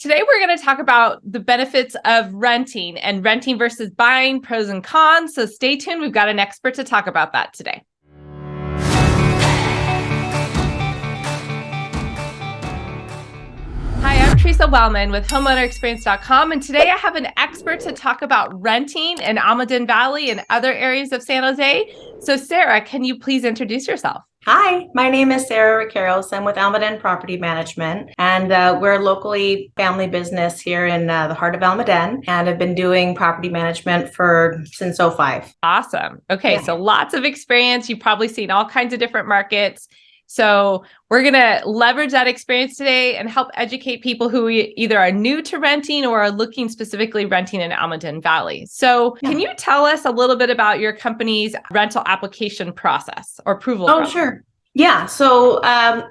Today, we're going to talk about the benefits of renting and renting versus buying, pros and cons. So stay tuned. We've got an expert to talk about that today. Hi, I'm Theresa Wellman with HomeownerExperience.com, and today I have an expert to talk about renting in Almaden Valley and other areas of San Jose. So Sarah, can you please introduce yourself? Hi, my name is Sarah Riqueros. I'm with Almaden Property Management, and we're a locally family business here in the heart of Almaden, and I've been doing property management since '05. Awesome. Okay, so lots of experience. You've probably seen all kinds of different markets. So we're going to leverage that experience today and help educate people who either are new to renting or are looking specifically renting in Almaden Valley. So can you tell us a little bit about your company's rental application process or approval process? Sure. Yeah. So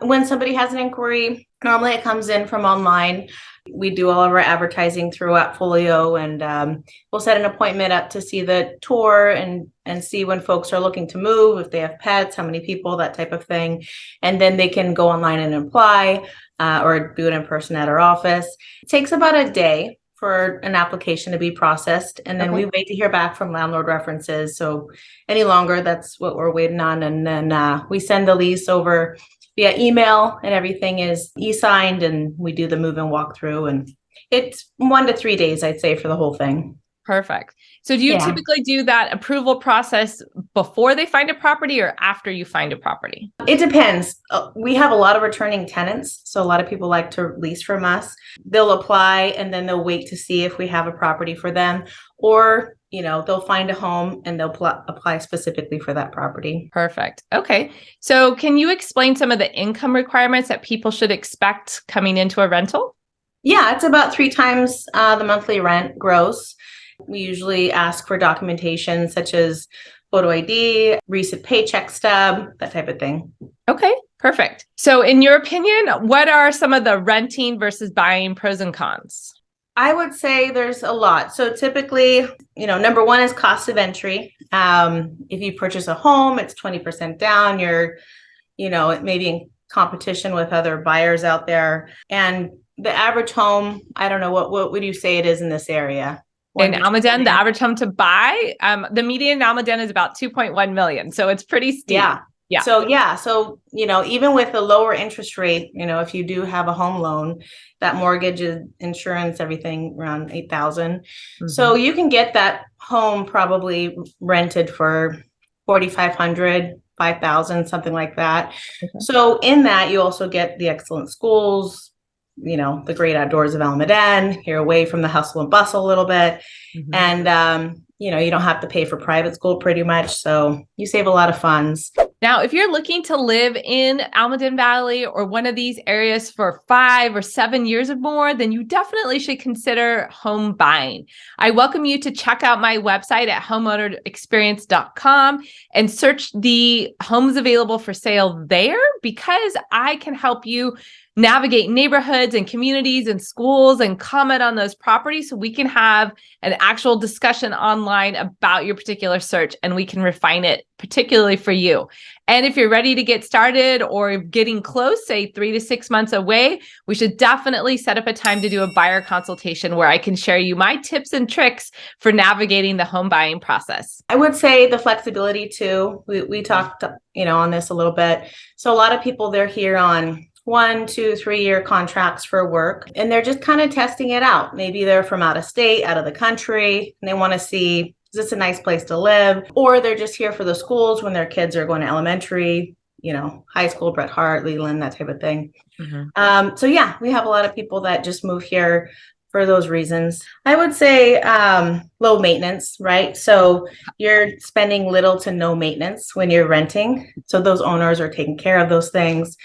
when somebody has an inquiry, normally it comes in from online. We do all of our advertising through Appfolio, and we'll set an appointment up to see the tour and see when folks are looking to move, if they have pets, how many people, that type of thing. And then they can go online and apply or do it in person at our office. It takes about a day for an application to be processed, and then we wait to hear back from landlord references. So any longer, that's what we're waiting on. And then we send the lease over via email, and everything is e-signed, and we do the move-in walkthrough, and it's 1 to 3 days, I'd say, for the whole thing. Perfect. So do you typically do that approval process before they find a property or after you find a property? It depends. We have a lot of returning tenants, so a lot of people like to lease from us. They'll apply, and then they'll wait to see if we have a property for them, or they'll find a home and they'll apply specifically for that property. Perfect. Okay. So can you explain some of the income requirements that people should expect coming into a rental? Yeah, it's about 3 times the monthly rent gross. We usually ask for documentation such as photo ID, recent paycheck stub, that type of thing. Okay, perfect. So in your opinion, what are some of the renting versus buying pros and cons? I would say there's a lot. So typically, number one is cost of entry. If you purchase a home, it's 20% down. You're, maybe in competition with other buyers out there. And the average home, I don't know, what would you say it is in this area? In Almaden, the average home to buy, the median in Almaden is about 2.1 million. So it's pretty steep. Yeah. So, even with a lower interest rate, if you do have a home loan, that mortgage, insurance, everything around $8,000. Mm-hmm. So you can get that home probably rented for $4,500, $5,000, something like that. Okay. So in that, you also get the excellent schools, the great outdoors of Almaden. You're away from the hustle and bustle a little bit. Mm-hmm. And, you don't have to pay for private school pretty much. So you save a lot of funds. Now, if you're looking to live in Almaden Valley or one of these areas for 5 or 7 years or more, then you definitely should consider home buying. I welcome you to check out my website at HomeownerExperience.com and search the homes available for sale there, because I can help you navigate neighborhoods and communities and schools and comment on those properties, so we can have an actual discussion online about your particular search, and we can refine it particularly for you. And if you're ready to get started or getting close, say 3 to 6 months away, we should definitely set up a time to do a buyer consultation where I can share you my tips and tricks for navigating the home buying process. I would say the flexibility too. We talked, on this a little bit. So a lot of people, they're here on 1, 2, 3 year contracts for work, and they're just kind of testing it out. Maybe they're from out of state, out of the country, and they want to see, is this a nice place to live? Or they're just here for the schools when their kids are going to elementary, high school, Bret Harte, Leland, that type of thing. Mm-hmm. So yeah, we have a lot of people that just move here for those reasons. I would say low maintenance, right? So you're spending little to no maintenance when you're renting. So those owners are taking care of those things,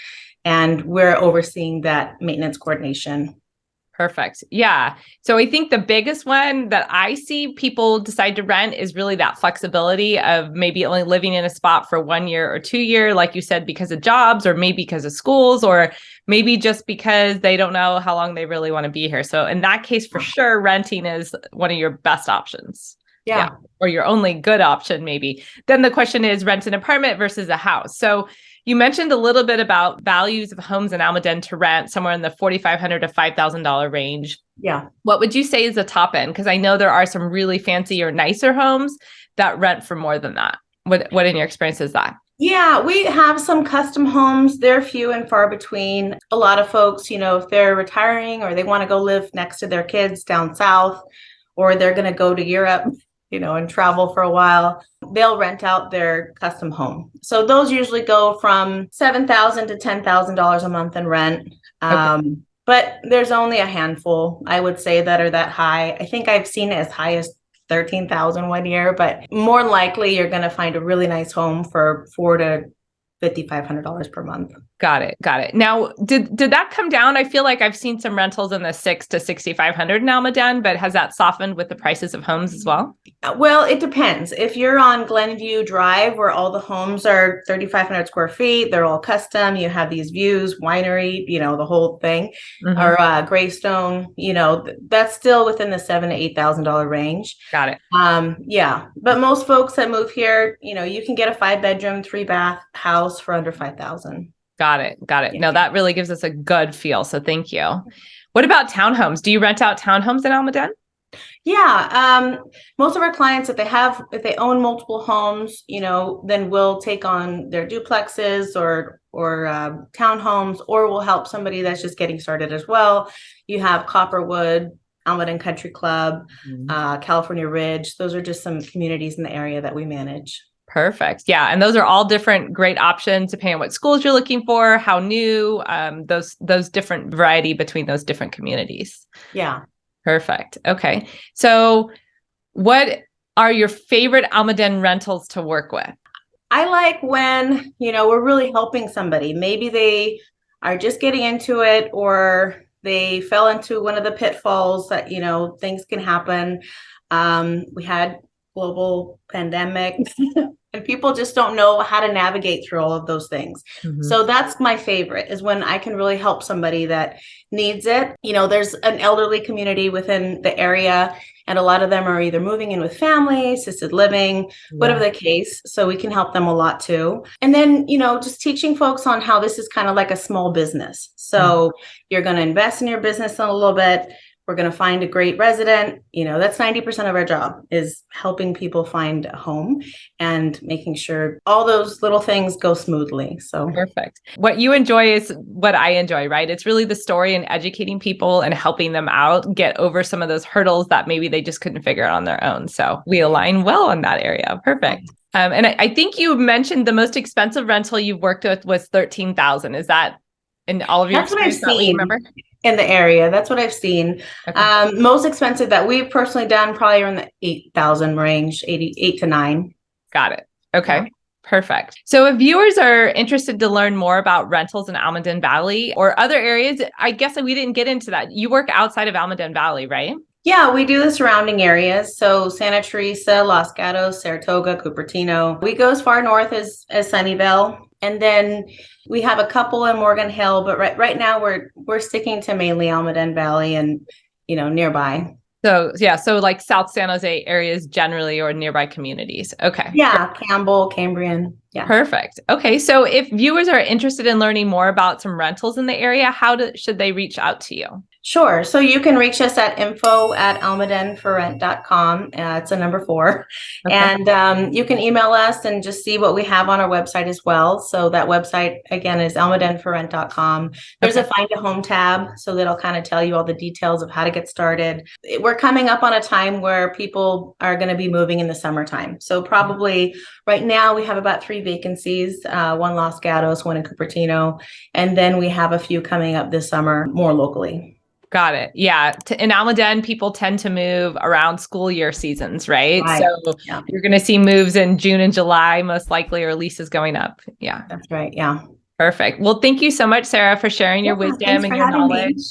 and we're overseeing that maintenance coordination. Perfect. Yeah. So I think the biggest one that I see people decide to rent is really that flexibility of maybe only living in a spot for 1 year or 2 years, like you said, because of jobs, or maybe because of schools, or maybe just because they don't know how long they really want to be here. So in that case, for sure, renting is one of your best options. Yeah. Or your only good option, maybe. Then the question is rent an apartment versus a house. So You mentioned a little bit about values of homes in Almaden to rent somewhere in the $4,500 to $5,000 range. Yeah. What would you say is the top end? Because I know there are some really fancy or nicer homes that rent for more than that. What in your experience is that? Yeah, we have some custom homes. They're few and far between. A lot of folks, if they're retiring or they want to go live next to their kids down south, or they're going to go to Europe, and travel for a while, they'll rent out their custom home. So those usually go from $7,000 to $10,000 a month in rent. Okay. But there's only a handful, I would say, that are that high. I think I've seen it as high as 13,000 one year, but more likely you're going to find a really nice home for $400 to $5,500 per month. Got it. Now, did that come down? I feel like I've seen some rentals in the $600 to $6,500 in Almaden, but has that softened with the prices of homes as well? Well, it depends. If you're on Glenview Drive, where all the homes are 3,500 square feet, they're all custom. You have these views, winery, the whole thing, or Greystone. That's still within the $7,000 to $8,000 range. Got it. Yeah, but most folks that move here, you can get a 5-bedroom, 3-bath house for under $5,000. Got it. Yeah. No, that really gives us a good feel. So thank you. What about townhomes? Do you rent out townhomes in Almaden? Yeah. Most of our clients, if they own multiple homes, then we'll take on their duplexes or townhomes, or we'll help somebody that's just getting started as well. You have Copperwood, Almaden Country Club, California Ridge. Those are just some communities in the area that we manage. Perfect. Yeah. And those are all different great options depending on what schools you're looking for, how new, those different variety between those different communities. Yeah. Perfect. Okay. So what are your favorite Almaden rentals to work with? I like when, we're really helping somebody. Maybe they are just getting into it, or they fell into one of the pitfalls that, things can happen. We had global pandemic and people just don't know how to navigate through all of those things. So that's my favorite, is when I can really help somebody that needs it. There's an elderly community within the area, and a lot of them are either moving in with family, assisted living, whatever the case. So we can help them a lot too. And then, just teaching folks on how this is kind of like a small business. So you're going to invest in your business in a little bit. We're going to find a great resident. That's 90% of our job, is helping people find a home and making sure all those little things go smoothly. So perfect. What you enjoy is what I enjoy, right? It's really the story and educating people and helping them out get over some of those hurdles that maybe they just couldn't figure out on their own. So we align well in that area. Perfect. And I think you mentioned the most expensive rental you've worked with was 13,000. Is that in all of your experience? That's what you remember? In the area. That's what I've seen. Okay. Most expensive that we've personally done probably around the 8,000 range, 8 to 9. Got it. Okay. Yeah. Perfect. So if viewers are interested to learn more about rentals in Almaden Valley or other areas, I guess we didn't get into that. You work outside of Almaden Valley, right? Yeah, we do the surrounding areas. So Santa Teresa, Los Gatos, Saratoga, Cupertino. We go as far north as Sunnyvale. And then we have a couple in Morgan Hill, but right now we're sticking to mainly Almaden Valley and, nearby. So yeah, so like South San Jose areas generally, or nearby communities. Okay. Yeah, Campbell, Cambrian. Yeah. Perfect. Okay, so if viewers are interested in learning more about some rentals in the area, should they reach out to you? Sure. So you can reach us at info@almadenforrent.com. It's a number 4. Okay. And you can email us and just see what we have on our website as well. So that website, again, is almadenforrent.com. There's a Find a Home tab, so that'll kind of tell you all the details of how to get started. We're coming up on a time where people are going to be moving in the summertime. So probably right now we have about 3 vacancies, one Los Gatos, one in Cupertino, and then we have a few coming up this summer more locally. Got it. Yeah. In Almaden, people tend to move around school year seasons, right? So you're going to see moves in June and July, most likely, or leases going up. Yeah. That's right. Yeah. Perfect. Well, thank you so much, Sarah, for sharing your wisdom and your knowledge. Me.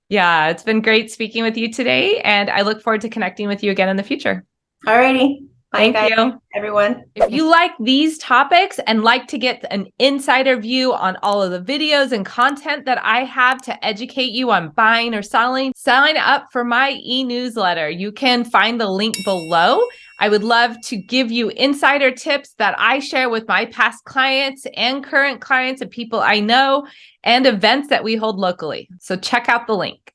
Yeah. It's been great speaking with you today, and I look forward to connecting with you again in the future. All righty. Bye, Thank guys, you. everyone. If you like these topics and like to get an insider view on all of the videos and content that I have to educate you on buying or selling, sign up for my e-newsletter. You can find the link below. I would love to give you insider tips that I share with my past clients and current clients and people I know, and events that we hold locally. So check out the link.